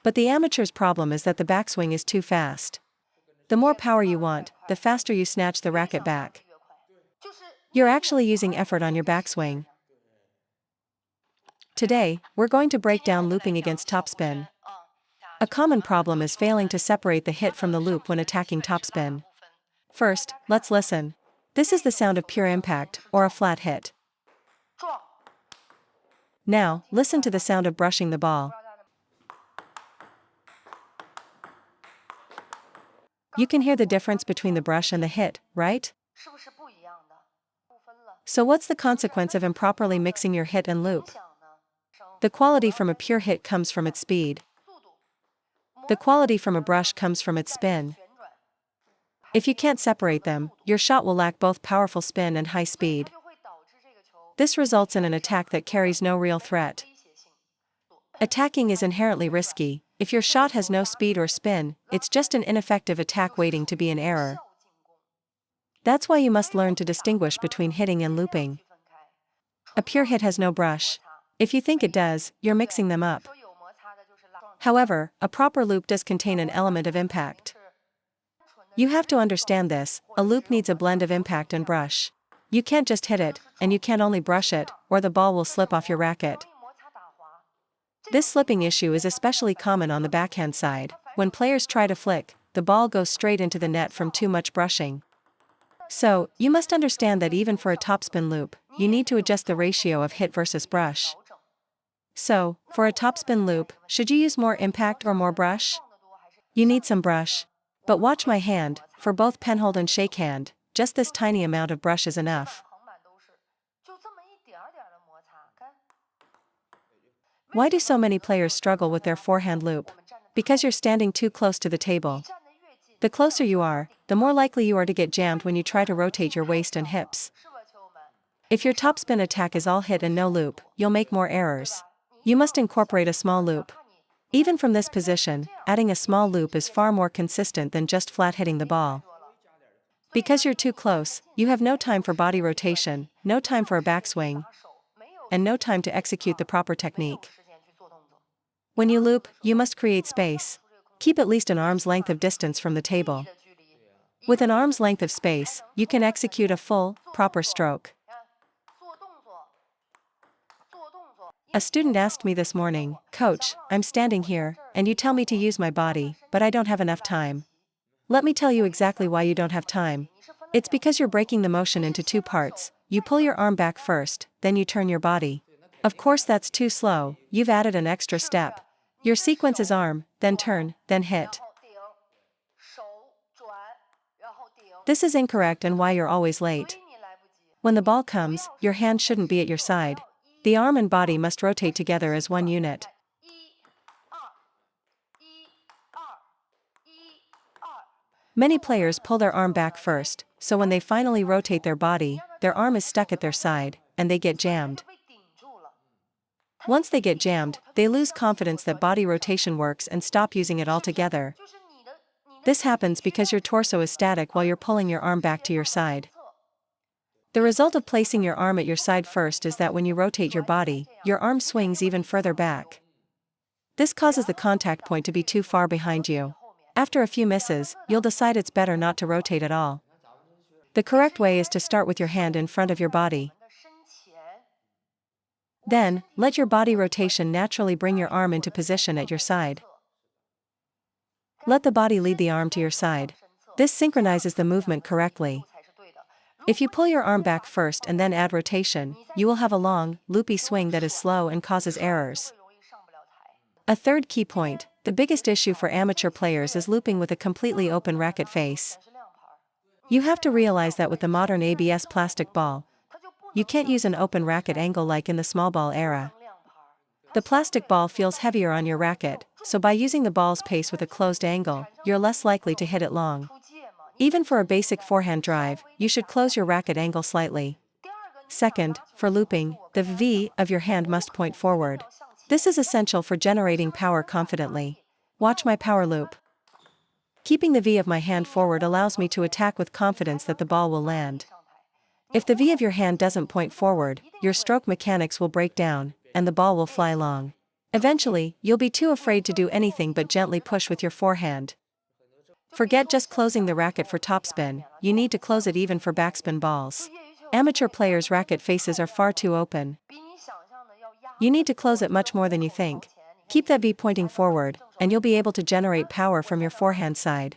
But the amateur's problem is that the backswing is too fast. The more power you want, the faster you snatch the racket back. You're actually using effort on your backswing. Today, we're going to break down looping against topspin. A common problem is failing to separate the hit from the loop when attacking topspin. First, let's listen. This is the sound of pure impact, or a flat hit. Now, listen to the sound of brushing the ball. You can hear the difference between the brush and the hit, right? So what's the consequence of improperly mixing your hit and loop? The quality from a pure hit comes from its speed. The quality from a brush comes from its spin. If you can't separate them, your shot will lack both powerful spin and high speed. This results in an attack that carries no real threat. Attacking is inherently risky. If your shot has no speed or spin, it's just an ineffective attack waiting to be an error. That's why you must learn to distinguish between hitting and looping. A pure hit has no brush. If you think it does, you're mixing them up. However, a proper loop does contain an element of impact. You have to understand this, a loop needs a blend of impact and brush. You can't just hit it, and you can't only brush it, or the ball will slip off your racket. This slipping issue is especially common on the backhand side. When players try to flick, the ball goes straight into the net from too much brushing. So, you must understand that even for a topspin loop, you need to adjust the ratio of hit versus brush. So, for a topspin loop, should you use more impact or more brush? You need some brush. But watch my hand, for both penhold and shakehand, just this tiny amount of brush is enough. Why do so many players struggle with their forehand loop? Because you're standing too close to the table. The closer you are, the more likely you are to get jammed when you try to rotate your waist and hips. If your topspin attack is all hit and no loop, you'll make more errors. You must incorporate a small loop. Even from this position, adding a small loop is far more consistent than just flat hitting the ball. Because you're too close, you have no time for body rotation, no time for a backswing, and no time to execute the proper technique. When you loop, you must create space. Keep at least an arm's length of distance from the table. With an arm's length of space, you can execute a full, proper stroke. A student asked me this morning, "Coach, I'm standing here, and you tell me to use my body, but I don't have enough time." Let me tell you exactly why you don't have time. It's because you're breaking the motion into two parts. You pull your arm back first, then you turn your body. Of course that's too slow, you've added an extra step. Your sequence is arm, then turn, then hit. This is incorrect and why you're always late. When the ball comes, your hand shouldn't be at your side. The arm and body must rotate together as one unit. Many players pull their arm back first, so when they finally rotate their body, their arm is stuck at their side, and they get jammed. Once they get jammed, they lose confidence that body rotation works and stop using it altogether. This happens because your torso is static while you're pulling your arm back to your side. The result of placing your arm at your side first is that when you rotate your body, your arm swings even further back. This causes the contact point to be too far behind you. After a few misses, you'll decide it's better not to rotate at all. The correct way is to start with your hand in front of your body. Then, let your body rotation naturally bring your arm into position at your side. Let the body lead the arm to your side. This synchronizes the movement correctly. If you pull your arm back first and then add rotation, you will have a long, loopy swing that is slow and causes errors. A third key point, the biggest issue for amateur players is looping with a completely open racket face. You have to realize that with the modern ABS plastic ball, you can't use an open racket angle like in the small ball era. The plastic ball feels heavier on your racket, so by using the ball's pace with a closed angle, you're less likely to hit it long. Even for a basic forehand drive, you should close your racket angle slightly. Second, for looping, the V of your hand must point forward. This is essential for generating power confidently. Watch my power loop. Keeping the V of my hand forward allows me to attack with confidence that the ball will land. If the V of your hand doesn't point forward, your stroke mechanics will break down, and the ball will fly long. Eventually, you'll be too afraid to do anything but gently push with your forehand. Forget just closing the racket for topspin, you need to close it even for backspin balls. Amateur players' racket faces are far too open. You need to close it much more than you think. Keep that V pointing forward, and you'll be able to generate power from your forehand side.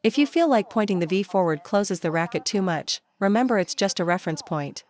If you feel like pointing the V forward closes the racket too much, remember it's just a reference point.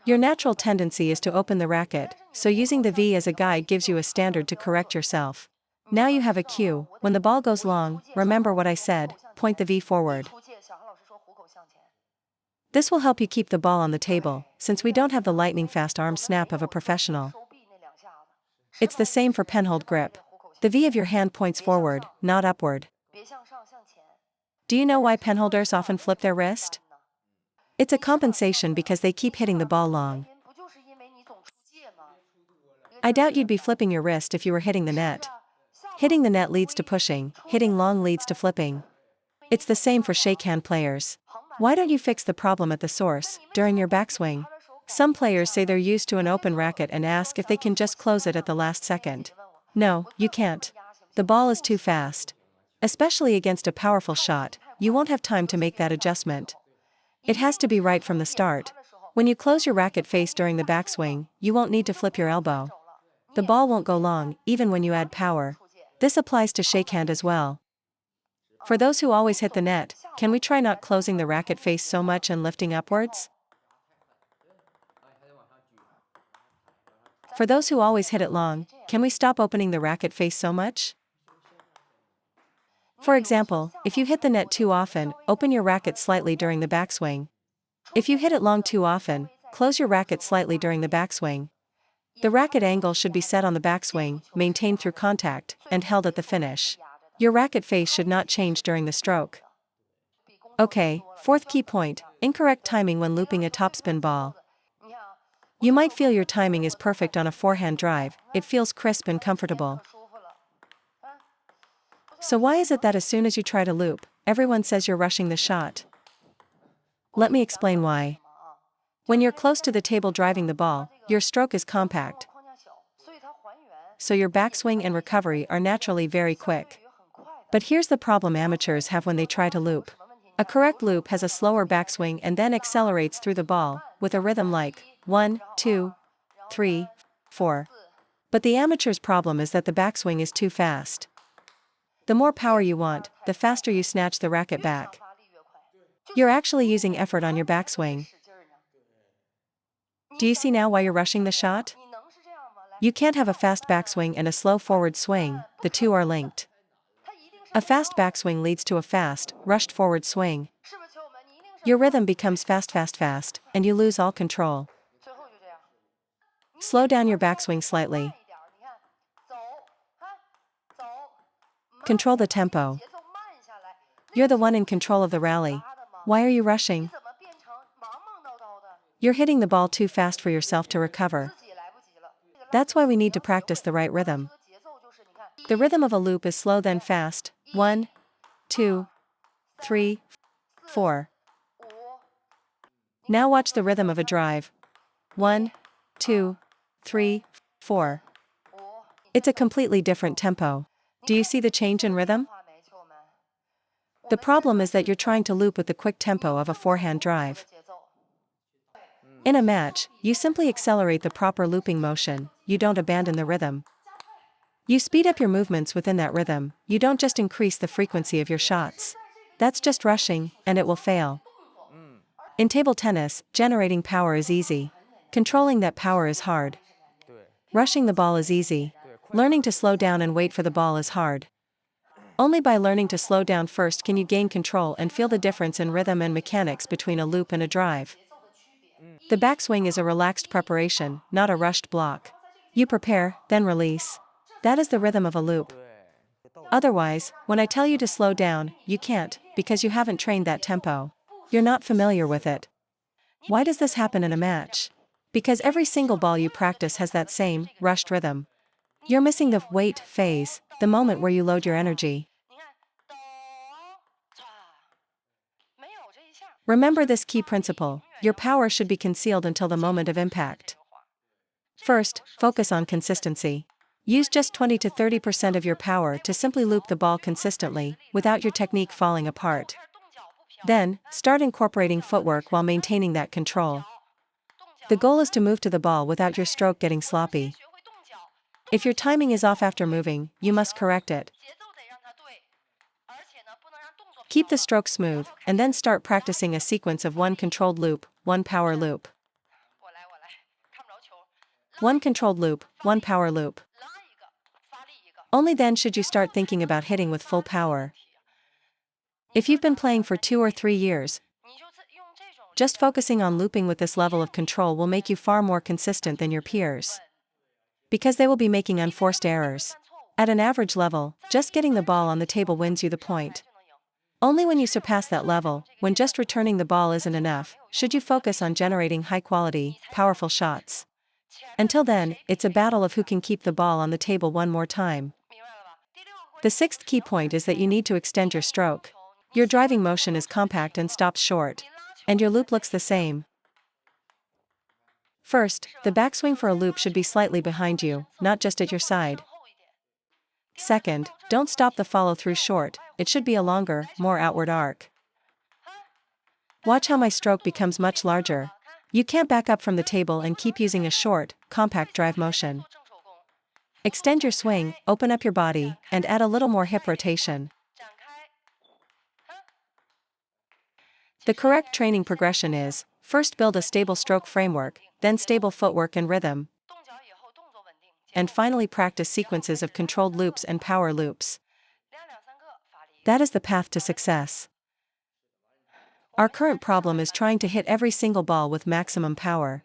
Your natural tendency is to open the racket, so using the V as a guide gives you a standard to correct yourself. Now you have a cue. When the ball goes long, remember what I said, point the V forward. This will help you keep the ball on the table, since we don't have the lightning-fast arm snap of a professional. It's the same for penhold grip. The V of your hand points forward, not upward. Do you know why penholders often flip their wrist? It's a compensation because they keep hitting the ball long. I doubt you'd be flipping your wrist if you were hitting the net. Hitting the net leads to pushing, hitting long leads to flipping. It's the same for shakehand players. Why don't you fix the problem at the source, during your backswing? Some players say they're used to an open racket and ask if they can just close it at the last second. No, you can't. The ball is too fast. Especially against a powerful shot, you won't have time to make that adjustment. It has to be right from the start. When you close your racket face during the backswing, you won't need to flip your elbow. The ball won't go long, even when you add power. This applies to shakehand as well. For those who always hit the net, can we try not closing the racket face so much and lifting upwards? For those who always hit it long, can we stop opening the racket face so much? For example, if you hit the net too often, open your racket slightly during the backswing. If you hit it long too often, close your racket slightly during the backswing. The racket angle should be set on the backswing, maintained through contact, and held at the finish. Your racket face should not change during the stroke. Okay, fourth key point, incorrect timing when looping a topspin ball. You might feel your timing is perfect on a forehand drive, it feels crisp and comfortable. So why is it that as soon as you try to loop, everyone says you're rushing the shot? Let me explain why. When you're close to the table driving the ball, your stroke is compact. So your backswing and recovery are naturally very quick. But here's the problem amateurs have when they try to loop. A correct loop has a slower backswing and then accelerates through the ball, with a rhythm like 1, 2, 3, 4. But the amateur's problem is that the backswing is too fast. The more power you want, the faster you snatch the racket back. You're actually using effort on your backswing. Do you see now why you're rushing the shot? You can't have a fast backswing and a slow forward swing, the two are linked. A fast backswing leads to a fast, rushed forward swing. Your rhythm becomes fast, fast, fast, and you lose all control. Slow down your backswing slightly. Control the tempo. You're the one in control of the rally. Why are you rushing? You're hitting the ball too fast for yourself to recover. That's why we need to practice the right rhythm. The rhythm of a loop is slow then fast. 1, 2, 3, 4. Now watch the rhythm of a drive. 1, 2, 3, 4. It's a completely different tempo. Do you see the change in rhythm? The problem is that you're trying to loop with the quick tempo of a forehand drive. In a match, you simply accelerate the proper looping motion, you don't abandon the rhythm. You speed up your movements within that rhythm, you don't just increase the frequency of your shots. That's just rushing, and it will fail. In table tennis, generating power is easy. Controlling that power is hard. Rushing the ball is easy. Learning to slow down and wait for the ball is hard. Only by learning to slow down first can you gain control and feel the difference in rhythm and mechanics between a loop and a drive. The backswing is a relaxed preparation, not a rushed block. You prepare, then release. That is the rhythm of a loop. Otherwise, when I tell you to slow down, you can't, because you haven't trained that tempo. You're not familiar with it. Why does this happen in a match? Because every single ball you practice has that same, rushed rhythm. You're missing the wait phase, the moment where you load your energy. Remember this key principle, your power should be concealed until the moment of impact. First, focus on consistency. Use just 20 to 30% of your power to simply loop the ball consistently, without your technique falling apart. Then, start incorporating footwork while maintaining that control. The goal is to move to the ball without your stroke getting sloppy. If your timing is off after moving, you must correct it. Keep the stroke smooth, and then start practicing a sequence of one controlled loop, one power loop. One controlled loop, one power loop. Only then should you start thinking about hitting with full power. If you've been playing for 2 or 3 years, just focusing on looping with this level of control will make you far more consistent than your peers, because they will be making unforced errors. At an average level, just getting the ball on the table wins you the point. Only when you surpass that level, when just returning the ball isn't enough, should you focus on generating high-quality, powerful shots. Until then, it's a battle of who can keep the ball on the table one more time. The sixth key point is that you need to extend your stroke. Your driving motion is compact and stops short, and your loop looks the same. First, the backswing for a loop should be slightly behind you, not just at your side. Second, don't stop the follow-through short, it should be a longer, more outward arc. Watch how my stroke becomes much larger. You can't back up from the table and keep using a short, compact drive motion. Extend your swing, open up your body, and add a little more hip rotation. The correct training progression is, first build a stable stroke framework, then stable footwork and rhythm, and finally practice sequences of controlled loops and power loops. That is the path to success. Our current problem is trying to hit every single ball with maximum power.